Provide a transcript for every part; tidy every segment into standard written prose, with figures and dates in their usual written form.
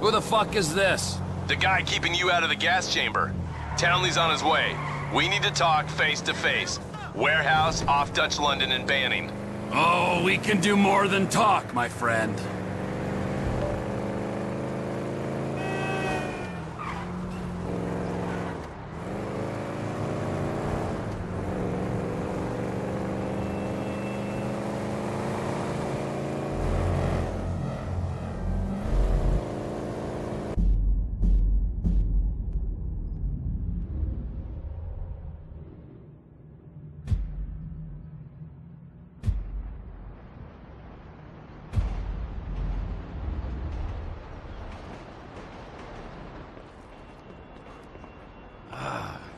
Who the fuck is this? The guy keeping you out of the gas chamber. Townley's on his way. We need to talk face to face. Warehouse off Dutch London and Banning. Oh, we can do more than talk, my friend.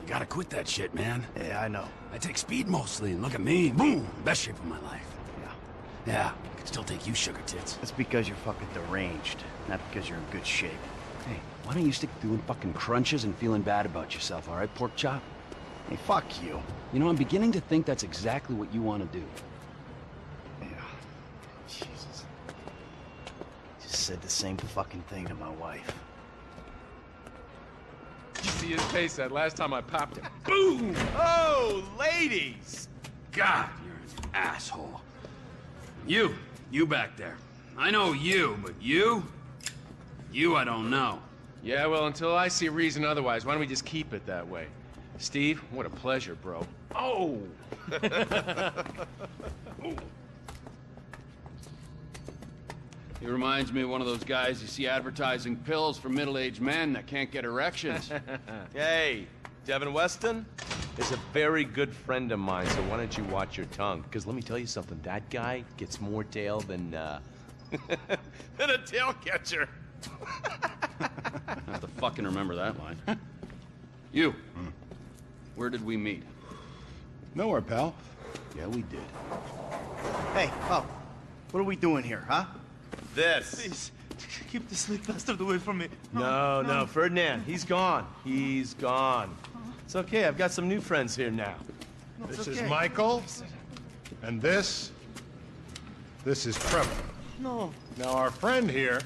Gotta quit that shit, man. Yeah, I know. I take speed mostly, and look at me. Boom! Best shape of my life. Yeah, I can still take you, sugar tits. That's because you're fucking deranged, not because you're in good shape. Hey, why don't you stick to doing fucking crunches and feeling bad about yourself, all right, pork chop? Hey, fuck you. You know, I'm beginning to think that's exactly what you want to do. Yeah. Jesus. Just said the same fucking thing to my wife. You see his face that last time I popped it. Boom! Oh, ladies! God, you're an asshole. You back there. I know you, but you I don't know. Yeah, well, until I see reason otherwise, why don't we just keep it that way? Steve, what a pleasure, bro. Oh! He reminds me of one of those guys you see advertising pills for middle-aged men that can't get erections. Hey, Devin Weston is a very good friend of mine, so why don't you watch your tongue? Because let me tell you something, that guy gets more tail than, than a tail catcher. I have to fucking remember that line. You, where did we meet? Nowhere, pal. Yeah, we did. Hey, oh, what are we doing here, huh? This. Please, keep the sleep bastard away from me. No, Ferdinand, he's gone. He's gone. It's okay, I've got some new friends here now. This is Michael, and this is Trevor. No. Now, our friend here,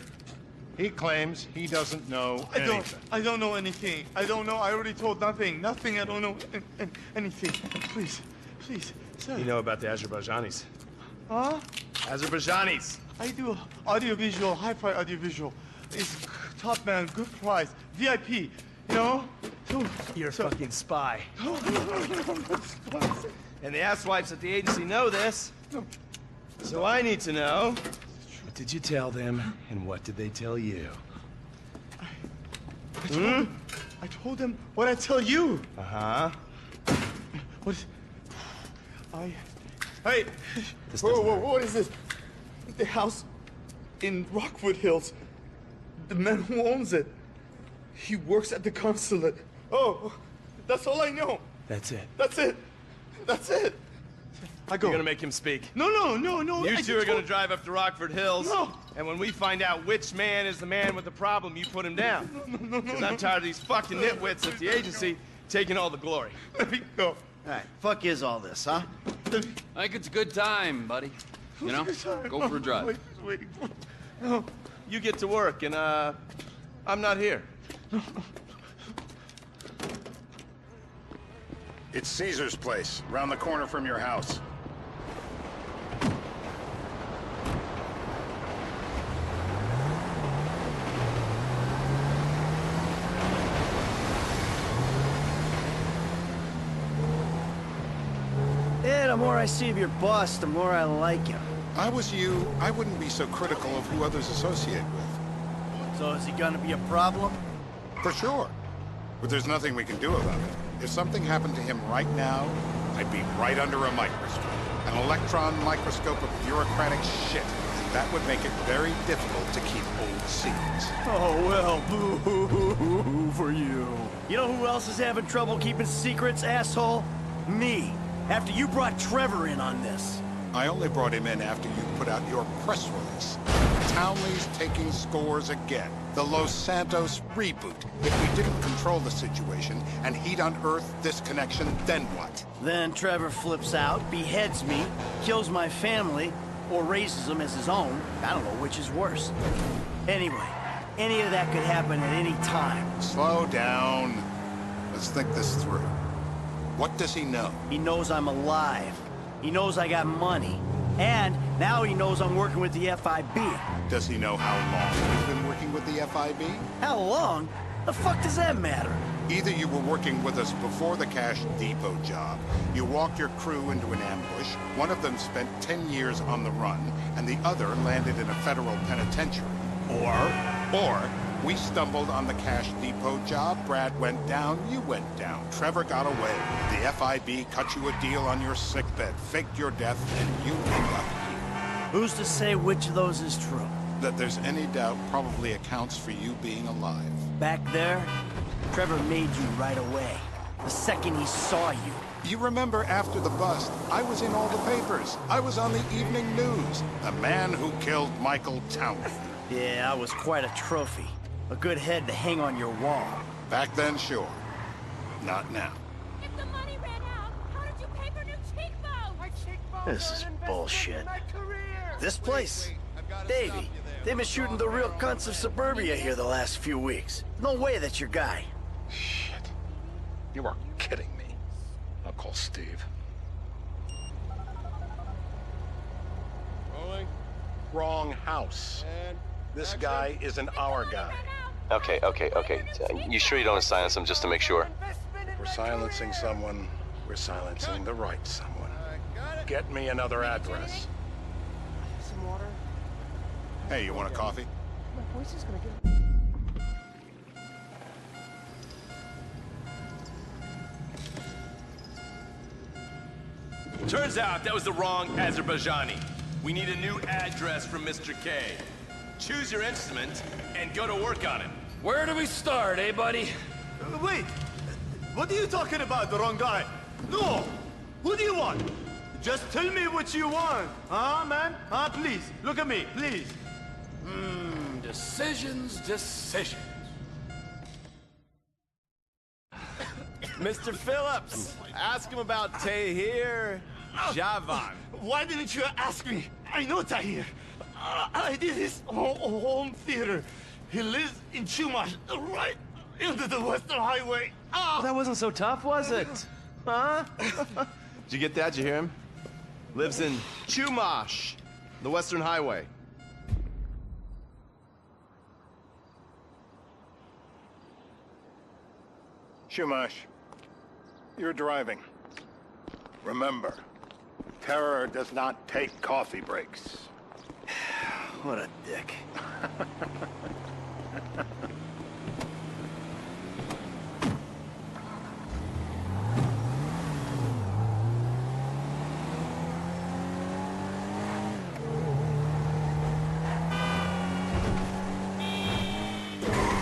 he claims he doesn't know anything. I don't know anything. I don't know. I already told nothing. Nothing. I don't know anything. Please, sir. You know about the Azerbaijanis? Huh? Azerbaijanis. I do audiovisual, hi-fi audiovisual. It's top man, good price, VIP. You know? You're a fucking spy. And the asswipes at the agency know this. So I need to know, what did you tell them, and what did they tell you? I told them what I tell you. Uh-huh. Hey! This Whoa, what is this? The house in Rockwood Hills. The man who owns it. He works at the consulate. Oh, that's all I know. That's it. That's it. I go. You're gonna make him speak. No. You two are gonna drive up to Rockford Hills. No. And when we find out which man is the man with the problem, you put him down. No. Because I'm tired of these fucking nitwits at the agency taking all the glory. Let me go. All right, fuck is all this, huh? I think it's a good time, buddy. You know, go for a drive. Wait. You get to work, and I'm not here. It's Caesar's place, around the corner from your house. Yeah, the more I see of your boss, the more I like him. If I was you, I wouldn't be so critical of who others associate with. So is he gonna be a problem? For sure. But there's nothing we can do about it. If something happened to him right now, I'd be right under a microscope. An electron microscope of bureaucratic shit. And that would make it very difficult to keep old secrets. Oh, well, boo-hoo-hoo-hoo for you. You know who else is having trouble keeping secrets, asshole? Me. After you brought Trevor in on this. I only brought him in after you put out your press release. Townley's taking scores again. The Los Santos reboot. If we didn't control the situation and he'd unearthed this connection, then what? Then Trevor flips out, beheads me, kills my family, or raises them as his own. I don't know which is worse. Anyway, Any of that could happen at any time. Slow down. Let's think this through. What does he know? He knows I'm alive. He knows I got money. And now he knows I'm working with the FIB. Does he know how long you've been working with the FIB? How long? The fuck does that matter? Either you were working with us before the Cash Depot job, you walked your crew into an ambush, one of them spent 10 years on the run, and the other landed in a federal penitentiary. Or we stumbled on the Cash Depot job, Brad went down, you went down, Trevor got away, the FIB cut you a deal on your sickbed, faked your death, and you end up here. Who's to say which of those is true? That there's any doubt probably accounts for you being alive. Back there, Trevor made you right away. The second he saw you. You remember after the bust, I was in all the papers. I was on the evening news. The man who killed Michael Townley. Yeah, I was quite a trophy. A good head to hang on your wall. Back then, sure. Not now. If the money ran out, how did you pay for new cheekbones? My cheekbones. This is bullshit. This place? Davey, they've been shooting the real cunts of suburbia here the last few weeks. No way that's your guy. Shit. You are kidding me. I'll call Steve. Rolling. Wrong house. This guy isn't our guy. Okay. You sure you don't want to silence him just to make sure? If we're silencing someone, we're silencing the right someone. Get me another address. Some water? Hey, you want a coffee? My voice is gonna get... Turns out that was the wrong Azerbaijani. We need a new address from Mr. K. Choose your instrument and go to work on it. Where do we start, eh, buddy? Wait! What are you talking about, the wrong guy? No! Who do you want? Just tell me what you want. Huh, man? Huh, please. Look at me, please. Decisions. Mr. Phillips, ask him about Tahir Javan. Why didn't you ask me? I know Tahir. I did his home theater. He lives in Chumash, right into the Western Highway. Well, that wasn't so tough, was it? Huh? Did you get that? Did you hear him? Lives in Chumash, the Western Highway. Shumash, you're driving. Remember, terror does not take coffee breaks. What a dick.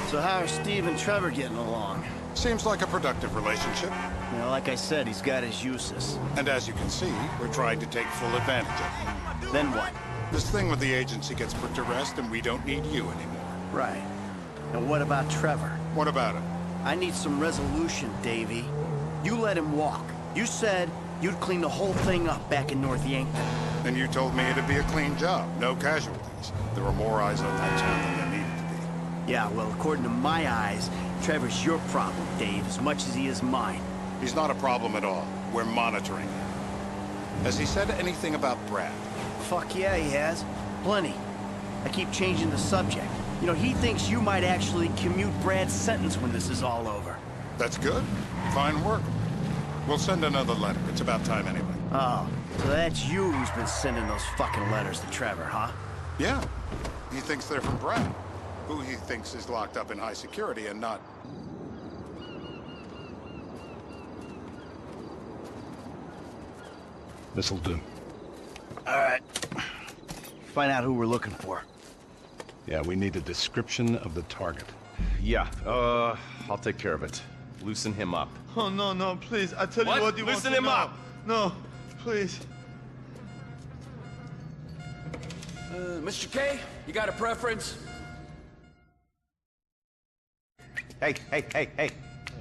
So how are Steve and Trevor getting along? Seems like a productive relationship. You know, like I said, he's got his uses. And as you can see, we're trying to take full advantage of it. Then what? This thing with the agency gets put to rest and we don't need you anymore. Right. And what about Trevor? What about it? I need some resolution, Davey. You let him walk. You said you'd clean the whole thing up back in North Yankton. And you told me it'd be a clean job, no casualties. There were more eyes on that town than there needed to be. Yeah, well, according to my eyes, Trevor's your problem, Dave, as much as he is mine. He's not a problem at all. We're monitoring him. Has he said anything about Brad? Fuck yeah, he has. Plenty. I keep changing the subject. You know, he thinks you might actually commute Brad's sentence when this is all over. That's good. Fine work. We'll send another letter. It's about time anyway. Oh, so that's you who's been sending those fucking letters to Trevor, huh? Yeah. He thinks they're from Brad, who he thinks is locked up in high security and not... This'll do. All right. Find out who we're looking for. Yeah, we need a description of the target. Yeah, I'll take care of it. Loosen him up. Oh, no, please. I tell What? you what you Loosen want to him know. up. No, please. Mr. K, you got a preference? Hey.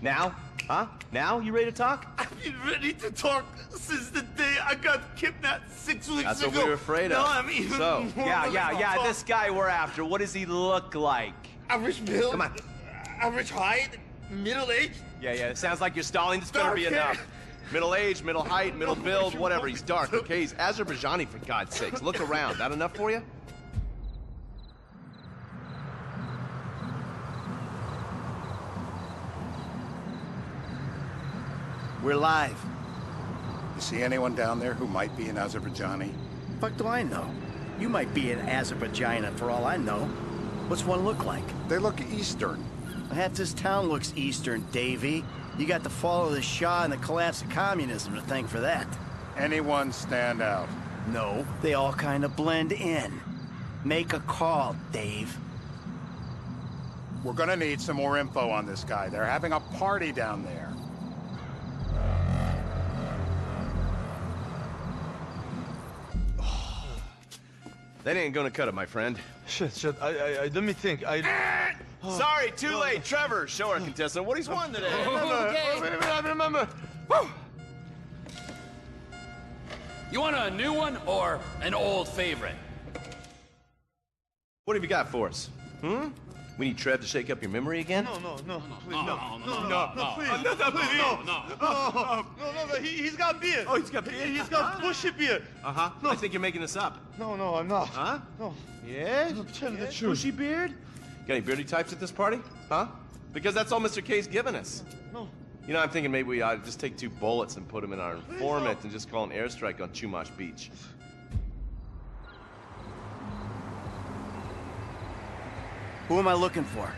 Now? Huh? Now? You ready to talk? I've been ready to talk since the day I got kidnapped 6 weeks That's ago. what we were afraid of. Now I'm even So, more ready to yeah, talk. this guy we're after, what does he look like? Average build. Come on. Average height. Middle age. Yeah, it sounds like you're stalling. This better be enough. Middle age, middle height, middle build, whatever. He's dark, okay? He's Azerbaijani, for God's sakes. Look around. That enough for you? We're live. You see anyone down there who might be an Azerbaijani? Fuck do I know? You might be an Azerbaijani for all I know. What's one look like? They look Eastern. Half this town looks Eastern, Davy. You got the fall of the Shah and the collapse of communism to thank for that. Anyone stand out? No, they all kind of blend in. Make a call, Dave. We're gonna need some more info on this guy. They're having a party down there. That ain't gonna cut it, my friend. Shit. Let me think. Sorry, too late. Trevor, show our contestant what he's won today. I remember. You want a new one or an old favorite? What have you got for us? We need Trev to shake up your memory again? No, he's got beard. Oh, he's got beard. He's got bushy beard. Uh-huh. I think you're making this up. No, I'm not. Huh? No. Yes? I'm telling the truth. Bushy beard? Got any beardy types at this party? Huh? Because that's all Mr. K's given us. No. You know, I'm thinking maybe we ought to just take 2 bullets and put them in our informant and just call an airstrike on Chumash Beach. Who am I looking for?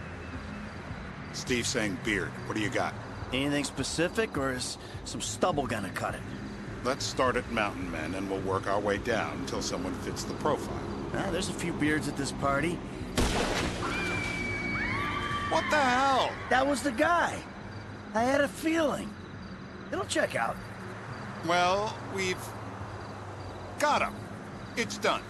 Steve's saying beard. What do you got? Anything specific, or is some stubble gonna cut it? Let's start at Mountain Men, and we'll work our way down until someone fits the profile. There's a few beards at this party. What the hell? That was the guy. I had a feeling. It'll check out. Well, we've got him. It's done.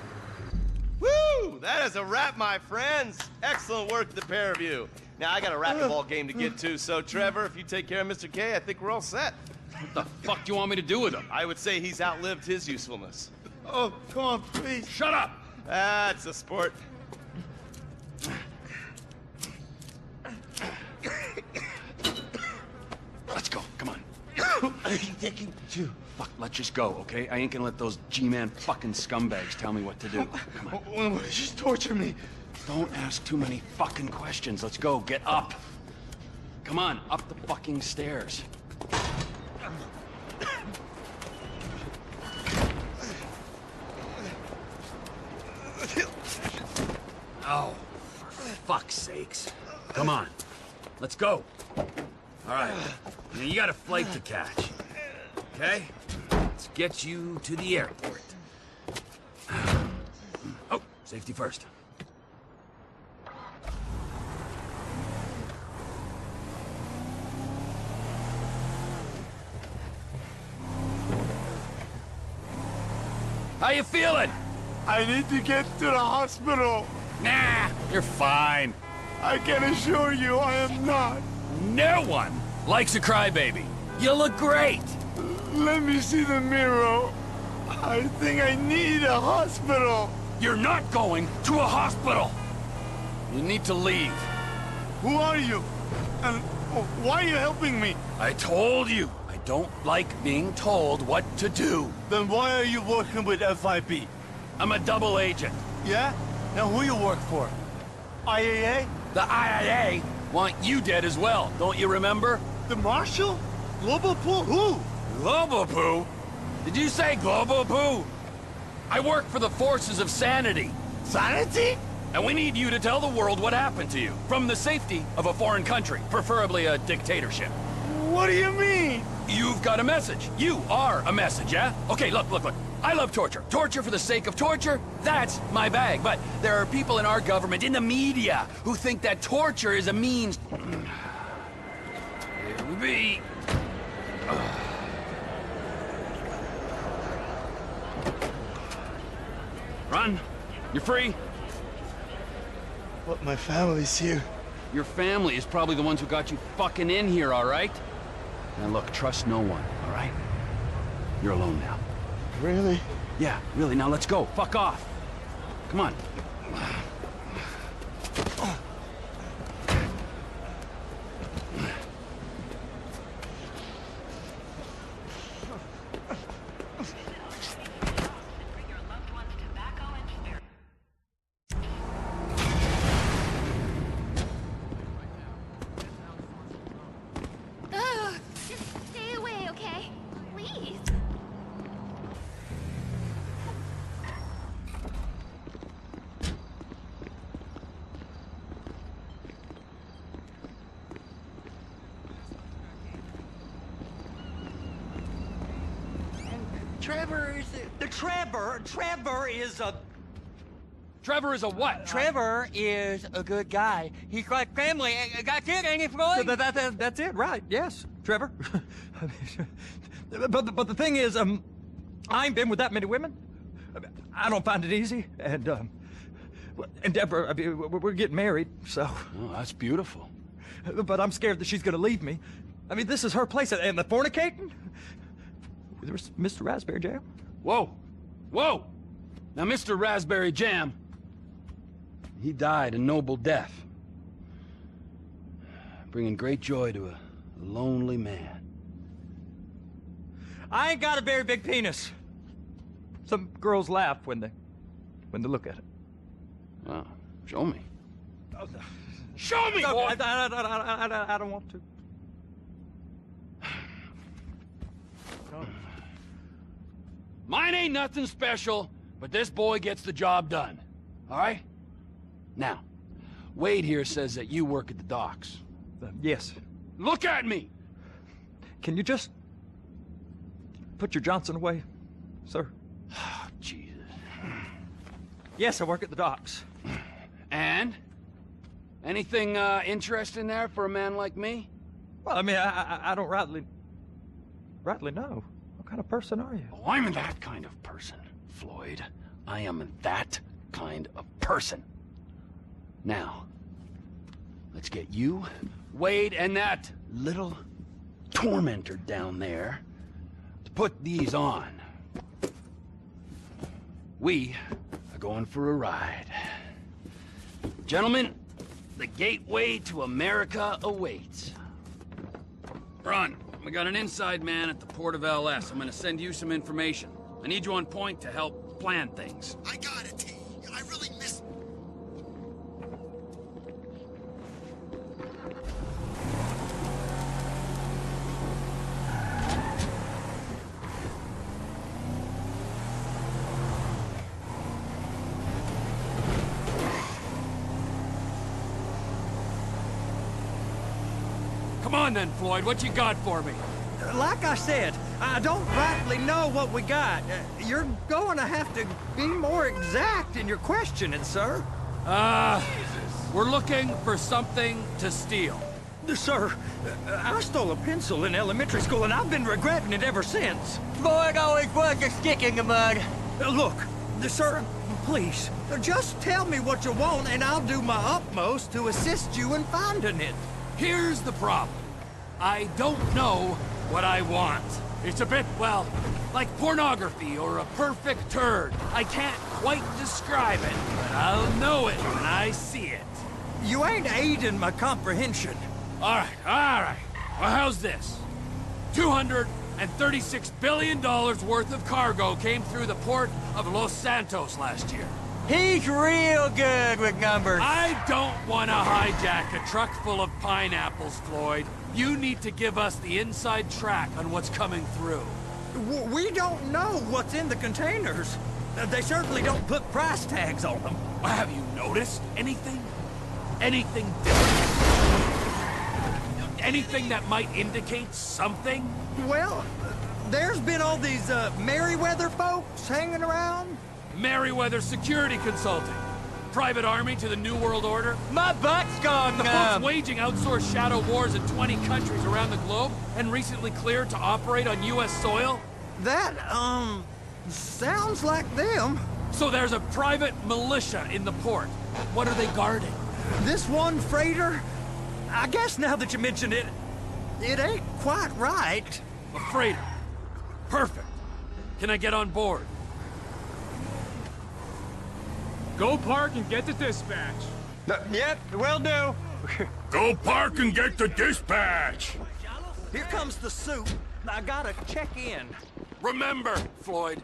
Woo! That is a wrap, my friends. Excellent work, the pair of you. Now, I got a racquetball game to get to, so Trevor, if you take care of Mr. K, I think we're all set. What the fuck do you want me to do with him? I would say he's outlived his usefulness. Oh, come on, please. Shut up! That's a sport. Let's go, come on. I'm taking you. Fuck, let's just go, okay? I ain't gonna let those G-Man fucking scumbags tell me what to do. Come on. Just torture me. Don't ask too many fucking questions. Let's go, get up. Come on, up the fucking stairs. Oh, for fuck's sakes. Come on, let's go. All right, now you got a flight to catch, okay? Let's get you to the airport. Oh, safety first. How you feeling? I need to get to the hospital. Nah, you're fine. I can assure you I am not. No one likes a crybaby. You look great. Let me see the mirror. I think I need a hospital. You're not going to a hospital. You need to leave. Who are you? And why are you helping me? I told you. I don't like being told what to do. Then why are you working with FIB? I'm a double agent. Yeah? Now who you work for? IAA? The IAA want you dead as well, don't you remember? The Marshal? Global Pool? Who? Global Poo? Did you say Global Poo? I work for the forces of sanity. Sanity? And we need you to tell the world what happened to you, from the safety of a foreign country, preferably a dictatorship. What do you mean? You've got a message. You are a message, yeah? Okay, look. I love torture. Torture for the sake of torture, that's my bag. But there are people in our government, in the media, who think that torture is a means... Here we be. Run. You're free. But my family's here. Your family is probably the ones who got you fucking in here, all right? Now look, trust no one, all right? You're alone now. Really? Yeah, really. Now let's go. Fuck off. Come on. Trevor is Trevor is a... Trevor is a what? Trevor is a good guy. He's like family. That's it, ain't it, Floyd? That's it, right? Yes, Trevor. but the thing is, I ain't been with that many women. I don't find it easy, and Deborah, I mean, we're getting married, so. Oh, that's beautiful. But I'm scared that she's gonna leave me. I mean, this is her place, and the fornicating? There's Mr. Raspberry Jam. Whoa, whoa! Now, Mr. Raspberry Jam, he died a noble death, bringing great joy to a lonely man. I ain't got a very big penis. Some girls laugh when they look at it. Oh, show me. Oh, no. Show me, No, boy! I don't want to. Mine ain't nothing special, but this boy gets the job done. All right? Now, Wade here says that you work at the docks. Yes. Look at me! Can you just put your Johnson away, sir? Oh, Jesus. Yes, I work at the docks. And? Anything interesting there for a man like me? Well, I mean, I don't rightly know. What kind of person are you? Oh, I'm that kind of person, Floyd. I am that kind of person. Now, let's get you, Wade, and that little tormentor down there to put these on. We are going for a ride. Gentlemen, the gateway to America awaits. Run. We got an inside man at the port of LS. I'm gonna send you some information. I need you on point to help plan things. I got it, T. I really miss... Come on then, Floyd. What you got for me? Like I said, I don't rightly know what we got. You're going to have to be more exact in your questioning, sir. We're looking for something to steal. Sir, I stole a pencil in elementary school, and I've been regretting it ever since. Floyd always was a stick in the mud. Look, sir, please, just tell me what you want, and I'll do my utmost to assist you in finding it. Here's the problem. I don't know what I want. It's a bit, well, like pornography or a perfect turd. I can't quite describe it, but I'll know it when I see it. You ain't aiding my comprehension. All right. Well, how's this? $236 billion worth of cargo came through the port of Los Santos last year. He's real good with numbers. I don't want to hijack a truck full of pineapples, Floyd. You need to give us the inside track on what's coming through. We don't know what's in the containers. They certainly don't put price tags on them. Have you noticed anything? Anything different? Anything that might indicate something? Well, there's been all these Merryweather folks hanging around. Merryweather Security Consulting. Private army to the New World Order. My butt's gone The folks waging outsourced shadow wars in 20 countries around the globe and recently cleared to operate on U.S. soil. That, sounds like them. So there's a private militia in the port. What are they guarding? This one freighter? I guess now that you mention it, it ain't quite right. A freighter. Perfect. Can I get on board? Go park and get the dispatch. Yep, will do. Go park and get the dispatch! Here comes the suit. I gotta check in. Remember, Floyd,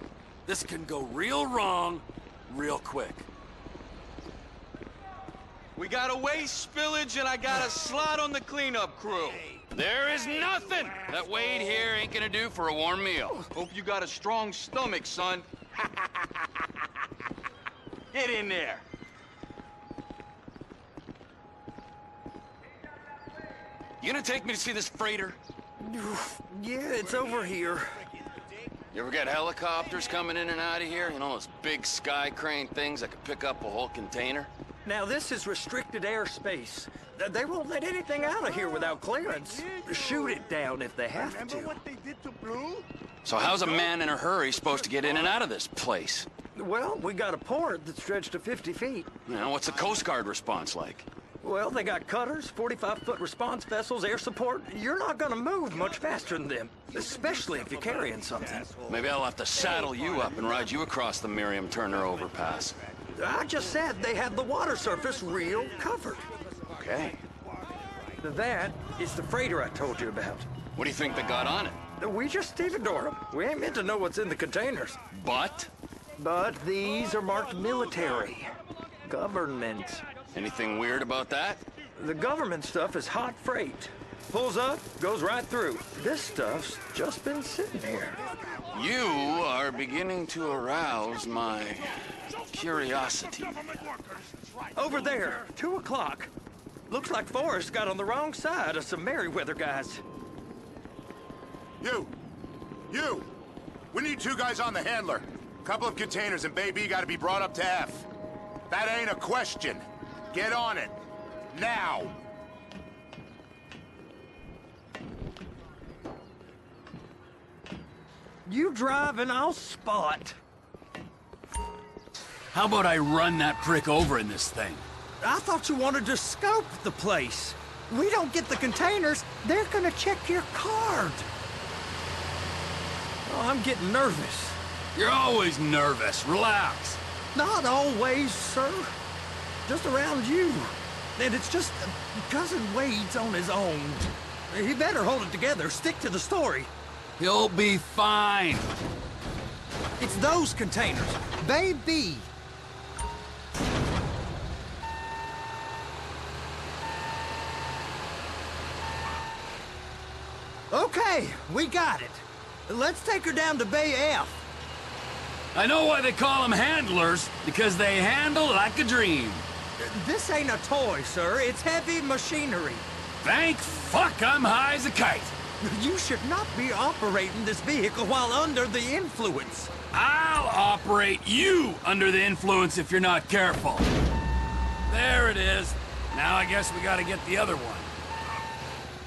this can go real wrong real quick. We got a waste spillage and I got a slot on the cleanup crew. There is nothing that Wade here ain't gonna do for a warm meal. Hope you got a strong stomach, son. Get in there. You gonna take me to see this freighter? Yeah, it's over here. You ever get helicopters coming in and out of here? You know, those big sky crane things that could pick up a whole container? Now, this is restricted airspace. They won't let anything out of here without clearance. Shoot it down if they have to. Remember what they did to Blue? So how's a man in a hurry supposed to get in and out of this place? Well, we got a port that stretched to 50 feet. You know, what's the Coast Guard response like? Well, they got cutters, 45-foot response vessels, air support. You're not gonna move much faster than them, especially if you're carrying something. Maybe I'll have to saddle you up and ride you across the Miriam Turner overpass. I just said they had the water surface real covered. Okay. That is the freighter I told you about. What do you think they got on it? We just stevedore them. We ain't meant to know what's in the containers. But these are marked military. Government. Anything weird about that? The government stuff is hot freight. Pulls up, goes right through. This stuff's just been sitting here. You are beginning to arouse my curiosity. Over there, 2 o'clock. Looks like Forrest got on the wrong side of some Merryweather guys. You! We need 2 guys on the handler. Couple of containers and Baby gotta be brought up to F. That ain't a question. Get on it. Now! You drive and I'll spot. How about I run that prick over in this thing? I thought you wanted to scope the place. We don't get the containers, they're gonna check your card. Oh, I'm getting nervous. You're always nervous. Relax. Not always, sir. Just around you. And it's just Cousin Wade's on his own. He better hold it together, stick to the story. He'll be fine. It's those containers. Baby. Okay, we got it. Let's take her down to Bay F. I know why they call them handlers, because they handle like a dream. This ain't a toy, sir. It's heavy machinery. Thank fuck I'm high as a kite. You should not be operating this vehicle while under the influence. I'll operate you under the influence if you're not careful. There it is. Now I guess we gotta get the other one.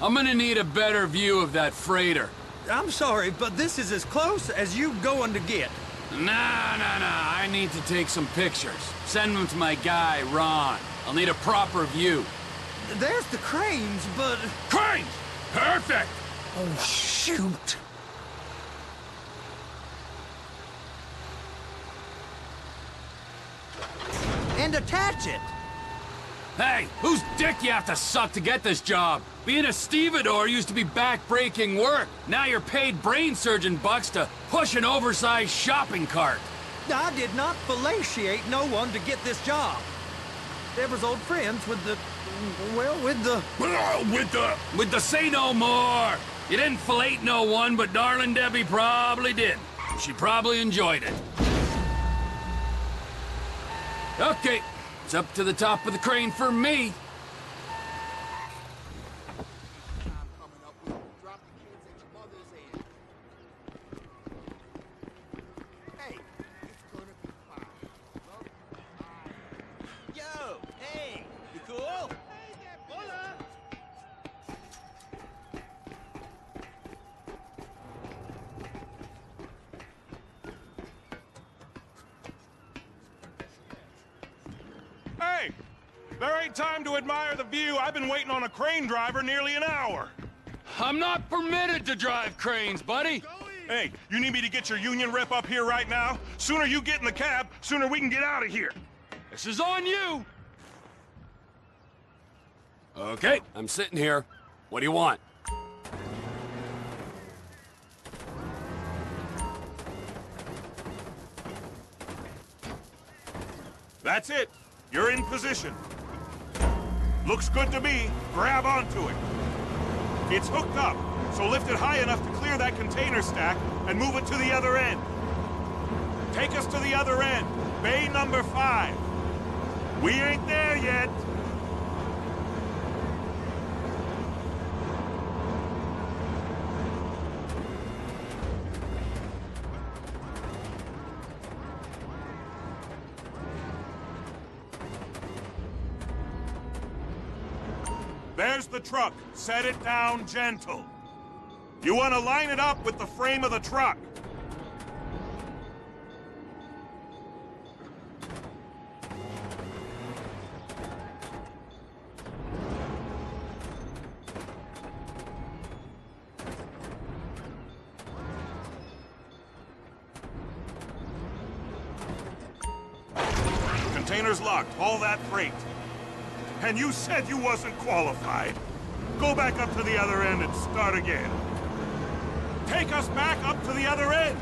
I'm gonna need a better view of that freighter. I'm sorry, but this is as close as you going to get. Nah. I need to take some pictures. Send them to my guy, Ron. I'll need a proper view. There's the cranes, but... Cranes! Perfect! Oh, shoot. And attach it. Hey, whose dick you have to suck to get this job? Being a stevedore used to be back-breaking work. Now you're paid brain surgeon bucks to push an oversized shopping cart. I did not fellatiate no one to get this job. They was old friends with the... well, with the say no more. You didn't fillet no one, but darling Debbie probably did. She probably enjoyed it. Okay, it's up to the top of the crane for me. Hey! There ain't time to admire the view. I've been waiting on a crane driver nearly an hour. I'm not permitted to drive cranes, buddy. Hey, you need me to get your union rep up here right now? Sooner you get in the cab, sooner we can get out of here. This is on you. Okay, I'm sitting here. What do you want? That's it. You're in position. Looks good to me. Grab onto it. It's hooked up, so lift it high enough to clear that container stack and move it to the other end. Take us to the other end, bay number 5. We ain't there yet. There's the truck. Set it down gentle. You want to line it up with the frame of the truck. Container's locked. Haul that freight. And you said you wasn't qualified. Go back up to the other end and start again. Take us back up to the other end!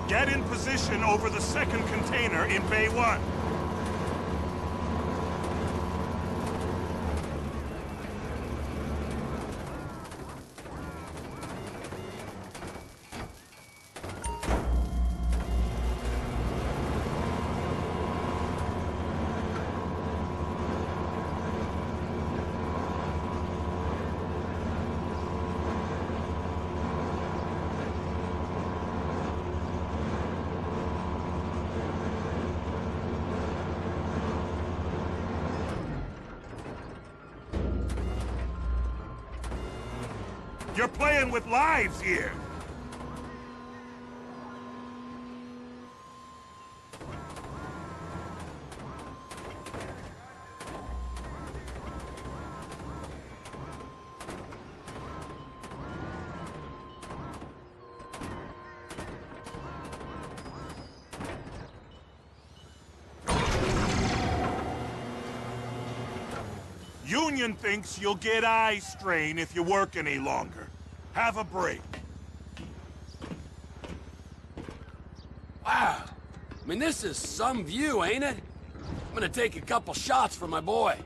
Get in position over the second container in Bay 1. You're playing with lives here! Union thinks you'll get eye strain if you work any longer. Have a break. Wow. I mean, this is some view, ain't it? I'm gonna take a couple shots for my boy.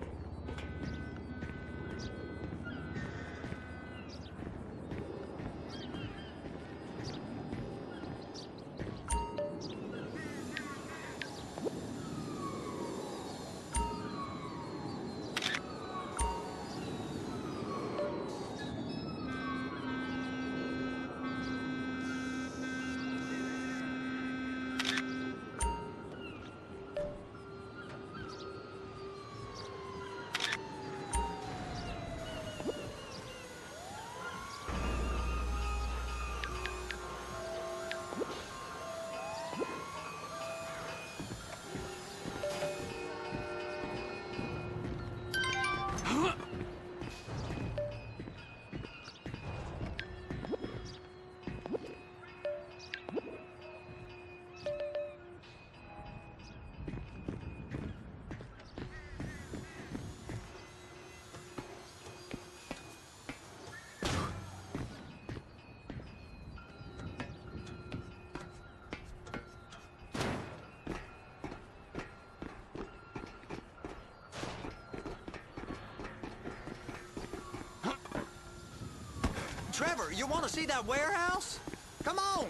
Trevor, you want to see that warehouse? Come on!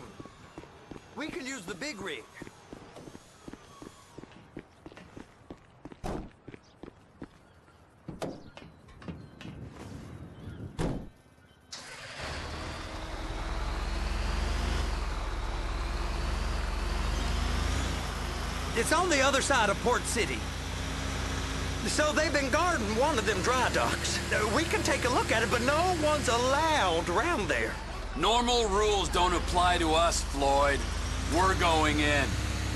We can use the big rig. It's on the other side of Port City. So they've been guarding one of them dry docks. We can take a look at it, but no one's allowed around there. Normal rules don't apply to us, Floyd. We're going in.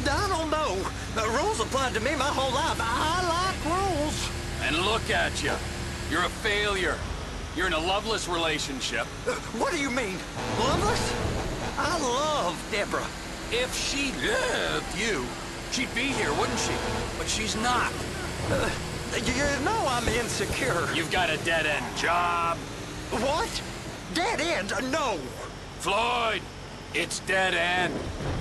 I don't know. The rules applied to me my whole life. I like rules. And look at you. You're a failure. You're in a loveless relationship. What do you mean? Loveless? I love Deborah. If she loved you, she'd be here, wouldn't she? But she's not. You know I'm insecure. You've got a dead-end job. What? Dead end? No. Floyd, it's dead end.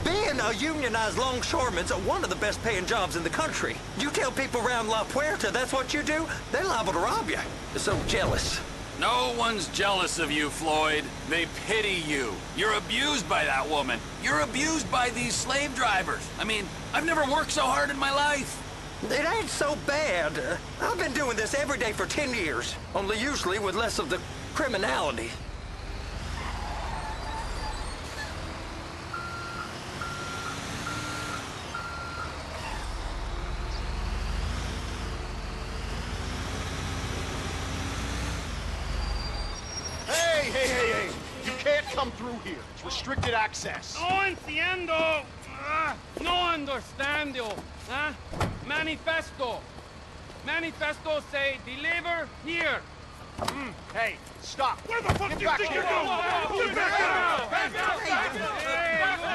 Being a unionized longshoreman's one of the best paying jobs in the country. You tell people around La Puerta that's what you do, they're liable to rob you. They're so jealous. No one's jealous of you, Floyd. They pity you. You're abused by that woman. You're abused by these slave drivers. I mean, I've never worked so hard in my life. It ain't so bad. I've been doing this every day for 10 years, only usually with less of the criminality. come through here. It's restricted access. No entiendo. No understando. Huh? Manifesto. Manifesto say deliver here. Hey, stop. Where the fuck do you think you're going? Get back out!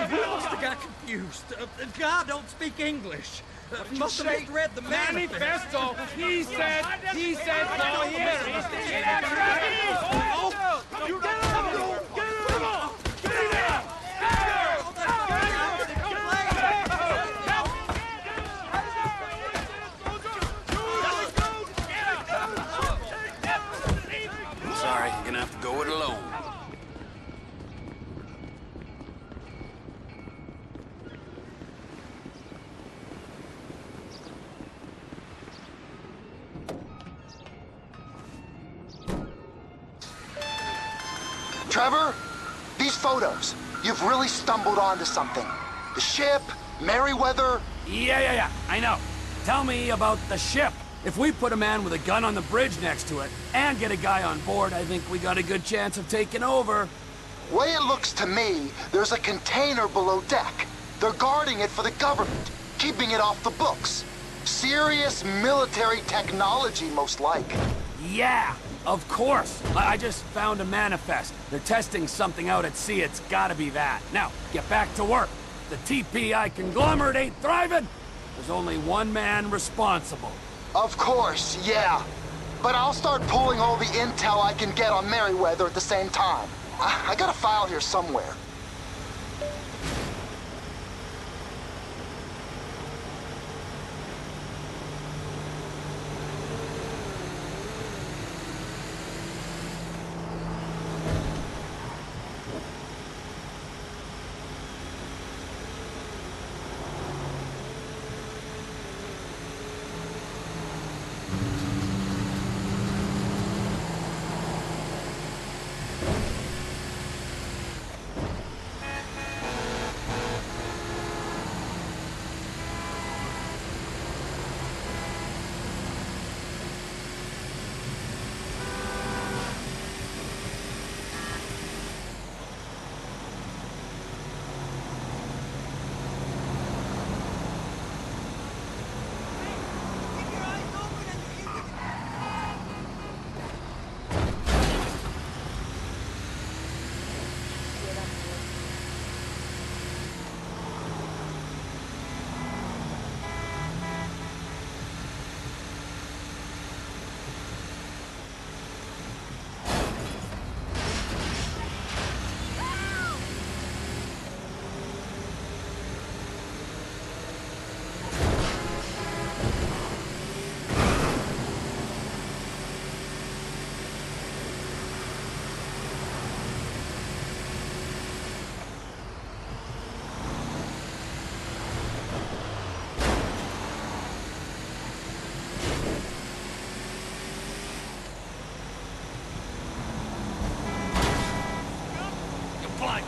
He must have got confused. The guy don't speak English. Must have misread the manifesto. He said no here. You got Sorry, you're gonna have to go it alone. Trevor, these photos, you've really stumbled onto something. The ship, Merryweather. Yeah, I know. Tell me about the ship. If we put a man with a gun on the bridge next to it, and get a guy on board, I think we got a good chance of taking over. Way it looks to me, there's a container below deck. They're guarding it for the government, keeping it off the books. Serious military technology, most like. Yeah, of course. I just found a manifest. They're testing something out at sea. It's gotta be that. Now, get back to work. The TPI conglomerate ain't thriving. There's only one man responsible. Of course, yeah. But I'll start pulling all the intel I can get on Merryweather at the same time. I got a file here somewhere.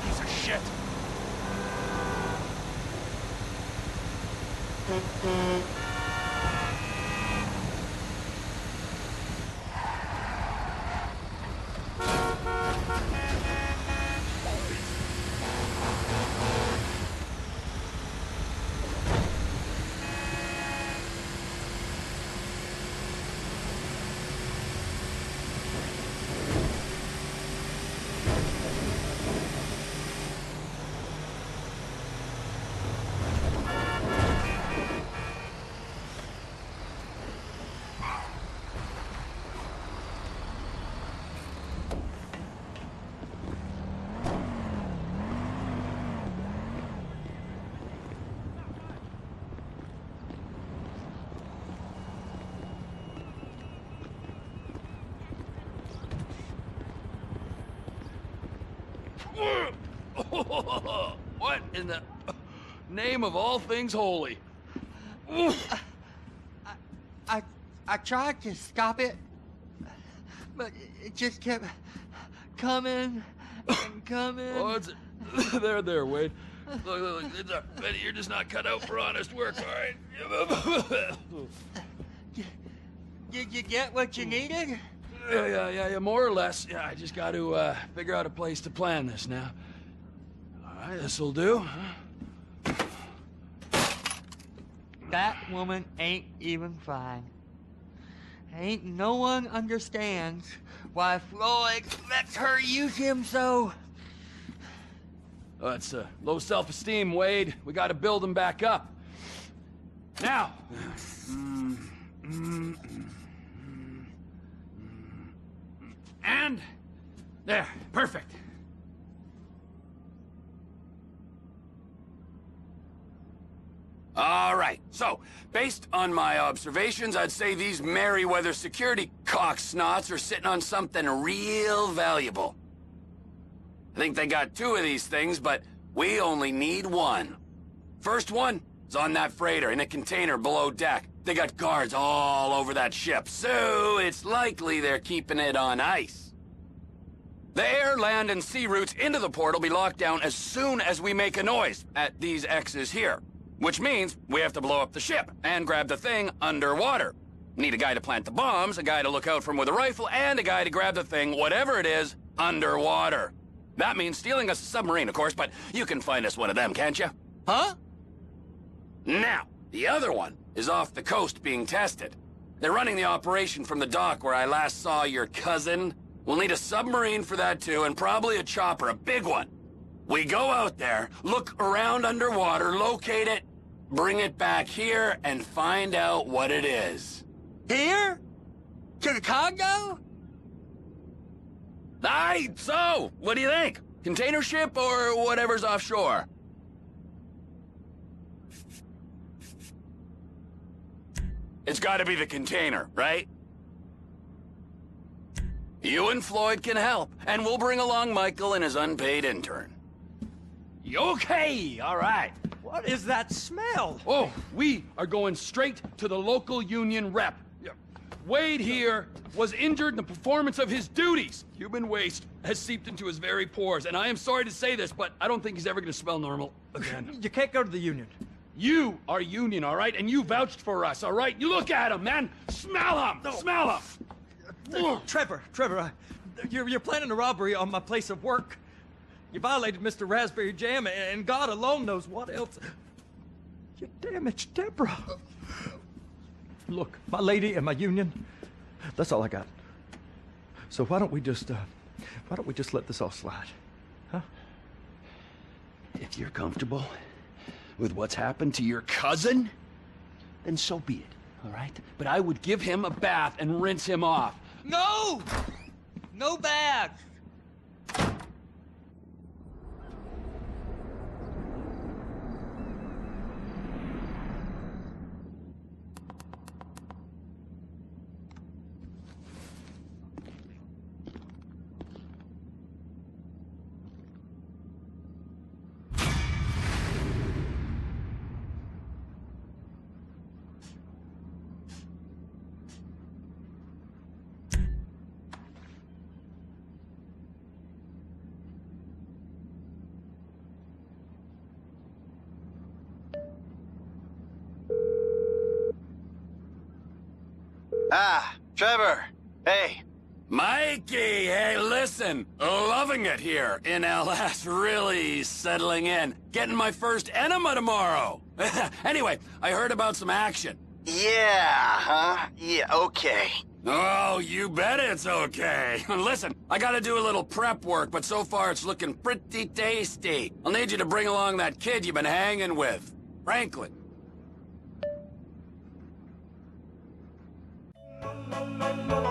Piece of shit. What in the name of all things holy? I tried to stop it, but it just kept coming and coming. Oh, it's there, Wade. Look, Betty, you're just not cut out for honest work, all right? Did you get what you needed? Yeah, more or less. Yeah, I just got to figure out a place to plan this now. All right, this'll do. That woman ain't even fine. Ain't no one understands why Floyd lets her use him so. It's low self-esteem, Wade. We got to build him back up. Now. And there, perfect. All right, so, based on my observations, I'd say these Merryweather security cocksnots are sitting on something real valuable. I think they got 2 of these things, but we only need 1. First one is on that freighter in a container below deck. They got guards all over that ship, so it's likely they're keeping it on ice. The air, land, and sea routes into the port will be locked down as soon as we make a noise at these X's here. Which means we have to blow up the ship and grab the thing underwater. Need a guy to plant the bombs, a guy to look out for him with a rifle, and a guy to grab the thing, whatever it is, underwater. That means stealing us a submarine, of course, but you can find us one of them, can't you? Huh? Now, the other one is off the coast being tested. They're running the operation from the dock where I last saw your cousin. We'll need a submarine for that too, and probably a chopper, a big one. We go out there, look around underwater, locate it, bring it back here, and find out what it is. Here? To the Congo? Aye, so, what do you think? Container ship or whatever's offshore? It's gotta be the container, right? You and Floyd can help, and we'll bring along Michael and his unpaid intern. Okay, all right. What is that smell? Oh, we are going straight to the local union rep. Wade here was injured in the performance of his duties. Human waste has seeped into his very pores, and I am sorry to say this, but I don't think he's ever going to smell normal again. You can't go to the union. You are union, all right? And you vouched for us, all right? You look at him, man. Smell him. No. Smell him. Trevor, you're planning a robbery on my place of work. You violated Mr. Raspberry Jam, and God alone knows what else. You damaged Deborah. Look, my lady and my union, that's all I got. So why don't we just let this all slide, huh? If you're comfortable with what's happened to your cousin, then so be it, all right? But I would give him a bath and rinse him off. No! No bath! Ah, Trevor. Hey. Mikey, hey, listen. Loving it here in LS. Really settling in. Getting my first enema tomorrow. Anyway, I heard about some action. Yeah, huh? Yeah, okay. Oh, you bet it's okay. Listen, I gotta do a little prep work, but so far it's looking pretty tasty. I'll need you to bring along that kid you've been hanging with, Franklin. No, no, no, no.